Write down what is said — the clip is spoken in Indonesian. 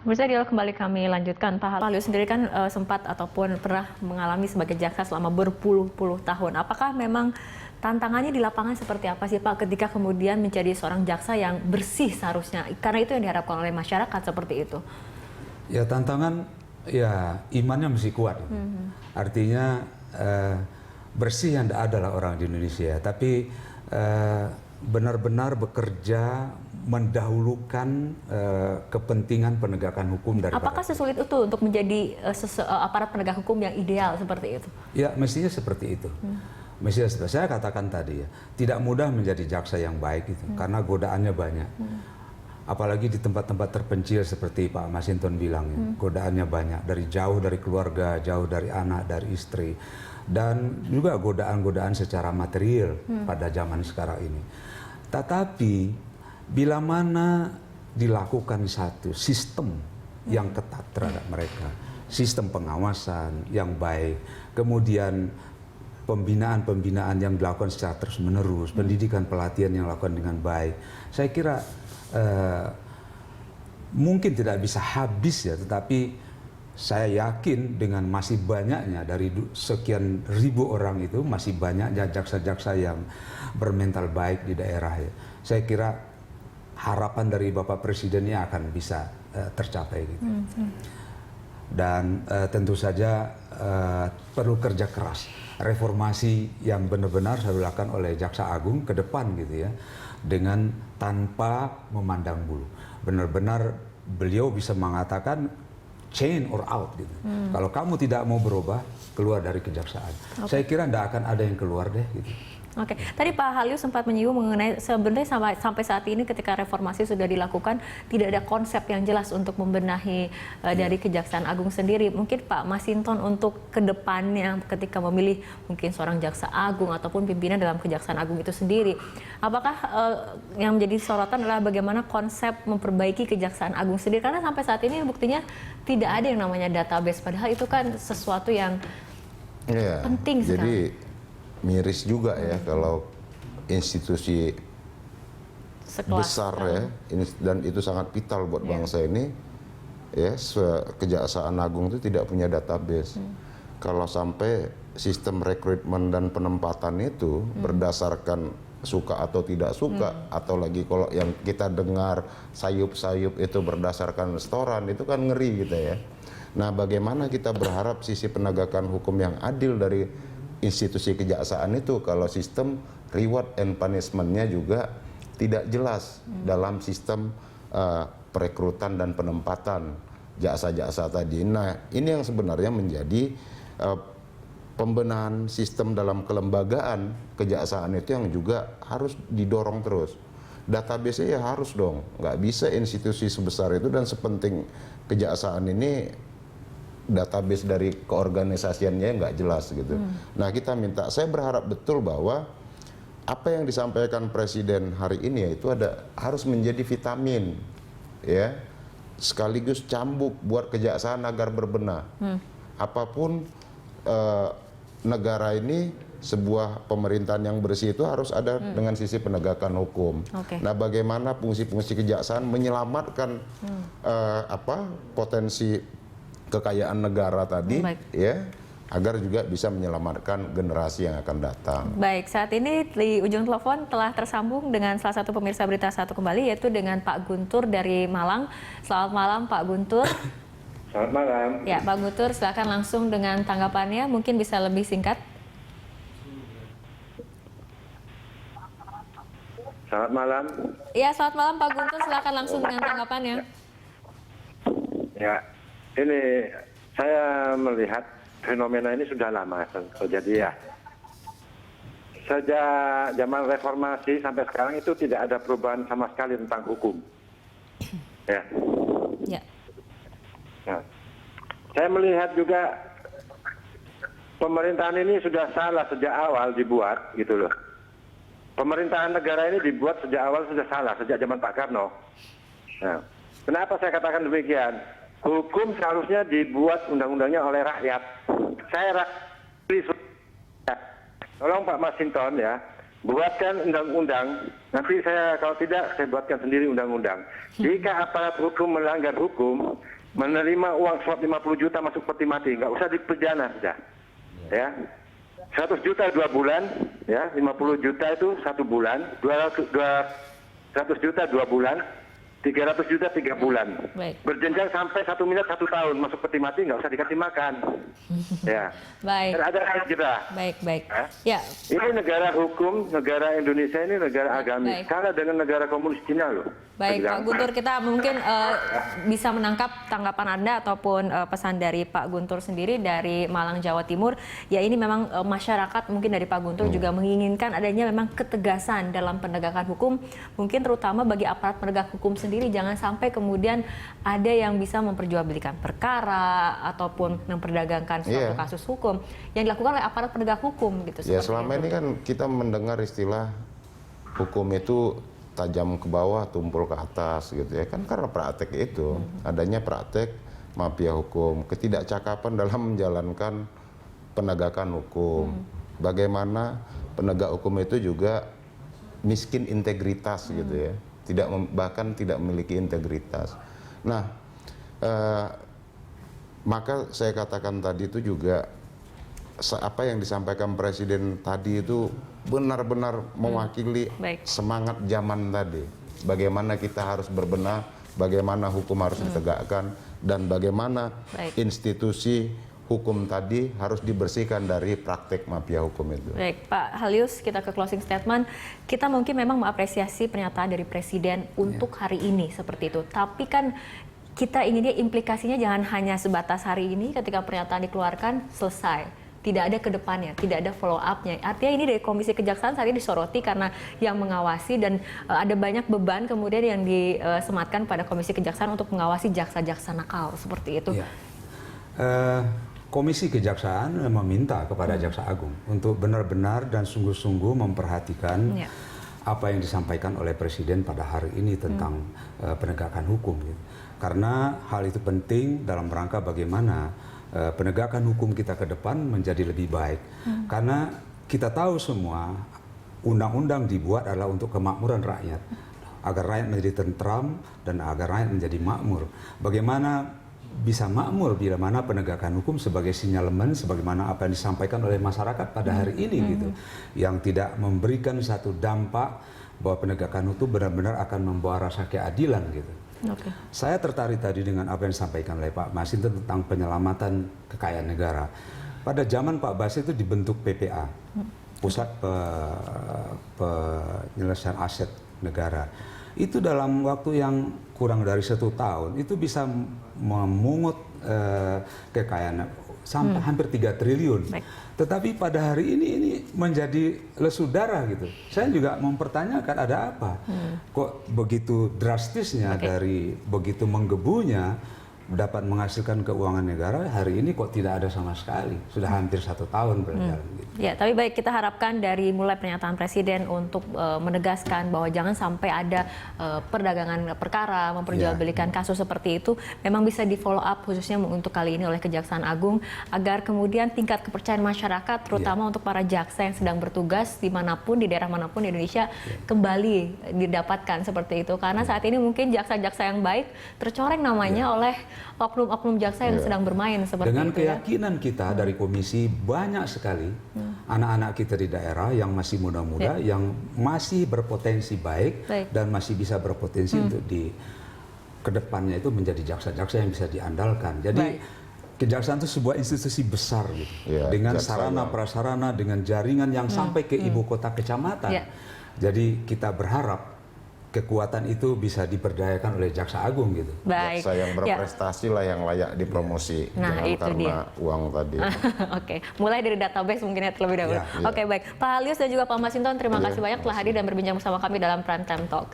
Bisa dialog kembali kami lanjutkan. Pak Halil sendiri kan sempat ataupun pernah mengalami sebagai jaksa selama berpuluh-puluh tahun. Apakah memang tantangannya di lapangan seperti apa sih Pak ketika kemudian menjadi seorang jaksa yang bersih seharusnya? Karena itu yang diharapkan oleh masyarakat seperti itu. Ya tantangan ya imannya mesti kuat. Artinya bersih yang adalah orang di Indonesia, tapi benar-benar bekerja mendahulukan kepentingan penegakan hukum dari. Apakah sesulit itu untuk menjadi aparat penegak hukum yang ideal seperti itu? Ya mestinya seperti itu. Mestinya saya katakan tadi ya, tidak mudah menjadi jaksa yang baik itu karena godaannya banyak. Apalagi di tempat-tempat terpencil seperti Pak Masinton bilang ya, godaannya banyak dari jauh dari keluarga, jauh dari anak, dari istri, dan juga godaan-godaan secara material pada zaman sekarang ini. Tetapi bila mana dilakukan satu sistem yang ketat terhadap mereka, sistem pengawasan yang baik, kemudian pembinaan-pembinaan yang dilakukan secara terus-menerus, pendidikan pelatihan yang dilakukan dengan baik, saya kira mungkin tidak bisa habis ya, tetapi saya yakin dengan masih banyaknya dari sekian ribu orang itu, masih banyak jaksa-jaksa yang bermental baik di daerah ya. Saya kira harapan dari Bapak Presidennya akan bisa tercapai gitu. Dan tentu saja perlu kerja keras, reformasi yang benar-benar harus dilakukan oleh Jaksa Agung ke depan gitu ya, dengan tanpa memandang bulu. Benar-benar beliau bisa mengatakan chain or out gitu. Kalau kamu tidak mau berubah, keluar dari kejaksaan. Saya kira tidak akan ada yang keluar deh gitu. Oke, tadi Pak Halil sempat menyinggung mengenai sebenarnya sampai saat ini ketika reformasi sudah dilakukan tidak ada konsep yang jelas untuk membenahi dari Kejaksaan Agung sendiri. Mungkin Pak Masinton untuk kedepannya ketika memilih mungkin seorang jaksa agung ataupun pimpinan dalam Kejaksaan Agung itu sendiri, apakah yang menjadi sorotan adalah bagaimana konsep memperbaiki Kejaksaan Agung sendiri? Karena sampai saat ini buktinya tidak ada yang namanya database, padahal itu kan sesuatu yang penting sekali. Jadi miris juga ya kalau institusi besar ya ini, dan itu sangat vital buat bangsa ini ya, Kejaksaan Agung itu tidak punya database. Kalau sampai sistem rekrutmen dan penempatan itu berdasarkan suka atau tidak suka, atau lagi kalau yang kita dengar sayup-sayup itu berdasarkan setoran, itu kan ngeri gitu ya. Nah, bagaimana kita berharap sisi penegakan hukum yang adil dari institusi kejaksaan itu kalau sistem reward and punishment-nya juga tidak jelas dalam sistem perekrutan dan penempatan jaksa-jaksa tadi. Nah, ini yang sebenarnya menjadi pembenahan sistem dalam kelembagaan kejaksaan itu yang juga harus didorong terus. Database-nya ya harus dong, nggak bisa institusi sebesar itu dan sepenting kejaksaan ini database dari keorganisasiannya nggak jelas gitu. Nah, kita minta, saya berharap betul bahwa apa yang disampaikan Presiden hari ini itu harus menjadi vitamin ya, sekaligus cambuk buat kejaksaan agar berbenah. Apapun negara ini, sebuah pemerintahan yang bersih itu harus ada dengan sisi penegakan hukum. Nah, bagaimana fungsi-fungsi kejaksaan menyelamatkan potensi kekayaan negara tadi ya, agar juga bisa menyelamatkan generasi yang akan datang. Baik, saat ini di ujung telepon telah tersambung dengan salah satu pemirsa Berita Satu kembali, yaitu dengan Pak Guntur dari Malang. Selamat malam Pak Guntur. Selamat malam. Ya, Pak Guntur, silakan langsung dengan tanggapannya, mungkin bisa lebih singkat. Selamat malam. Ya, selamat malam Pak Guntur, silakan langsung dengan tanggapannya. Ya, ini saya melihat fenomena ini sudah lama terjadi ya. Sejak zaman reformasi sampai sekarang itu tidak ada perubahan sama sekali tentang hukum. Ya. Nah, saya melihat juga pemerintahan ini sudah salah sejak awal dibuat gitu loh. Pemerintahan negara ini dibuat sejak awal sudah salah, sejak zaman Pak Karno. Nah, kenapa saya katakan demikian? Hukum seharusnya dibuat undang-undangnya oleh rakyat. Saya tolong Pak Masinton ya, buatkan undang-undang. Nanti saya kalau tidak saya buatkan sendiri undang-undang. Jika aparat hukum melanggar hukum, menerima uang suap 50 juta masuk peti mati, nggak usah dipidana sudah. Ya. 100 juta 2 bulan, ya, 50 juta itu 1 bulan, 200 juta 2 bulan, 300 juta 3 bulan. Baik. Berjenjang sampai 1 miliar 1 tahun, masuk peti mati nggak usah dikasih makan. Ya. Baik. Dan ada efek jerah. Baik. Ya. Ya. Ini negara hukum, negara Indonesia ini negara agamis. Baik. Kalah dengan negara komunis Cina loh. Baik, Pak Guntur, kita mungkin bisa menangkap tanggapan Anda ataupun pesan dari Pak Guntur sendiri dari Malang, Jawa Timur. Ya, ini memang masyarakat mungkin dari Pak Guntur juga menginginkan adanya memang ketegasan dalam penegakan hukum, mungkin terutama bagi aparat penegak hukum sendiri. Jangan sampai kemudian ada yang bisa memperjualbelikan perkara ataupun memperdagangkan suatu kasus hukum yang dilakukan oleh aparat penegak hukum gitu. Ya, selama ini kan kita mendengar istilah hukum itu tajam ke bawah, tumpul ke atas gitu ya. Kan karena praktek itu, adanya praktek mafia hukum, ketidakcakapan dalam menjalankan penegakan hukum. Bagaimana penegak hukum itu juga miskin integritas gitu ya. Bahkan tidak memiliki integritas. Nah, maka saya katakan tadi itu juga apa yang disampaikan Presiden tadi itu benar-benar mewakili semangat zaman tadi. Bagaimana kita harus berbenah, bagaimana hukum harus ditegakkan, dan bagaimana institusi hukum tadi harus dibersihkan dari praktek mafia hukum itu. Baik, Pak Halius, kita ke closing statement. Kita mungkin memang mengapresiasi pernyataan dari Presiden untuk hari ini seperti itu. Tapi kan kita inginnya implikasinya jangan hanya sebatas hari ini ketika pernyataan dikeluarkan selesai. Tidak ada ke depannya, tidak ada follow up-nya. Artinya ini dari Komisi Kejaksaan saat ini disoroti karena yang mengawasi dan ada banyak beban kemudian yang disematkan pada Komisi Kejaksaan untuk mengawasi jaksa-jaksa nakal seperti itu. Ya. Komisi Kejaksaan meminta kepada Jaksa Agung untuk benar-benar dan sungguh-sungguh memperhatikan apa yang disampaikan oleh Presiden pada hari ini tentang penegakan hukum. Gitu. Karena hal itu penting dalam rangka bagaimana penegakan hukum kita ke depan menjadi lebih baik. Karena kita tahu semua undang-undang dibuat adalah untuk kemakmuran rakyat. Agar rakyat menjadi tentram dan agar rakyat menjadi makmur. Bagaimana bisa makmur bila mana penegakan hukum sebagai sinyalemen sebagaimana apa yang disampaikan oleh masyarakat pada hari ini gitu. Yang tidak memberikan satu dampak bahwa penegakan hukum benar-benar akan membawa rasa keadilan gitu. Saya tertarik tadi dengan apa yang disampaikan oleh Pak Masinton tentang penyelamatan kekayaan negara. Pada zaman Pak Bas itu dibentuk PPA, Pusat Penyelesaian Aset Negara. Itu dalam waktu yang kurang dari 1 tahun, itu bisa memungut kekayaan sampai hampir 3 triliun. Tetapi pada hari ini menjadi lesu darah gitu. Saya juga mempertanyakan ada apa? Kok begitu drastisnya dari begitu menggebunya dapat menghasilkan keuangan negara, hari ini kok tidak ada sama sekali. Sudah hampir 1 tahun berjalan. Gitu. Ya, tapi baik, kita harapkan dari mulai pernyataan Presiden untuk menegaskan bahwa jangan sampai ada perdagangan perkara, memperjualbelikan kasus seperti itu, memang bisa di follow up khususnya untuk kali ini oleh Kejaksaan Agung, agar kemudian tingkat kepercayaan masyarakat, terutama untuk para jaksa yang sedang bertugas dimanapun, di daerah manapun di Indonesia, kembali didapatkan seperti itu. Karena saat ini mungkin jaksa-jaksa yang baik tercoreng namanya oleh oknum-oknum jaksa yang sedang bermain seperti dengan itu. Dengan keyakinan kita dari komisi banyak sekali anak-anak kita di daerah yang masih muda-muda, yang masih berpotensi baik dan masih bisa berpotensi untuk di kedepannya itu menjadi jaksa-jaksa yang bisa diandalkan. Jadi Kejaksaan itu sebuah institusi besar gitu, dengan sarana prasarana, dengan jaringan yang sampai ke ibu kota kecamatan. Jadi kita berharap kekuatan itu bisa diberdayakan oleh Jaksa Agung gitu. Baik. Jaksa yang berprestasi lah yang layak dipromosi, jangan itu karena uang tadi. Oke, mulai dari database mungkin ya terlebih dahulu. Oke, baik. Pak Halius dan juga Pak Masinton, terima kasih banyak telah hadir dan berbincang bersama kami dalam Prime Time Talk.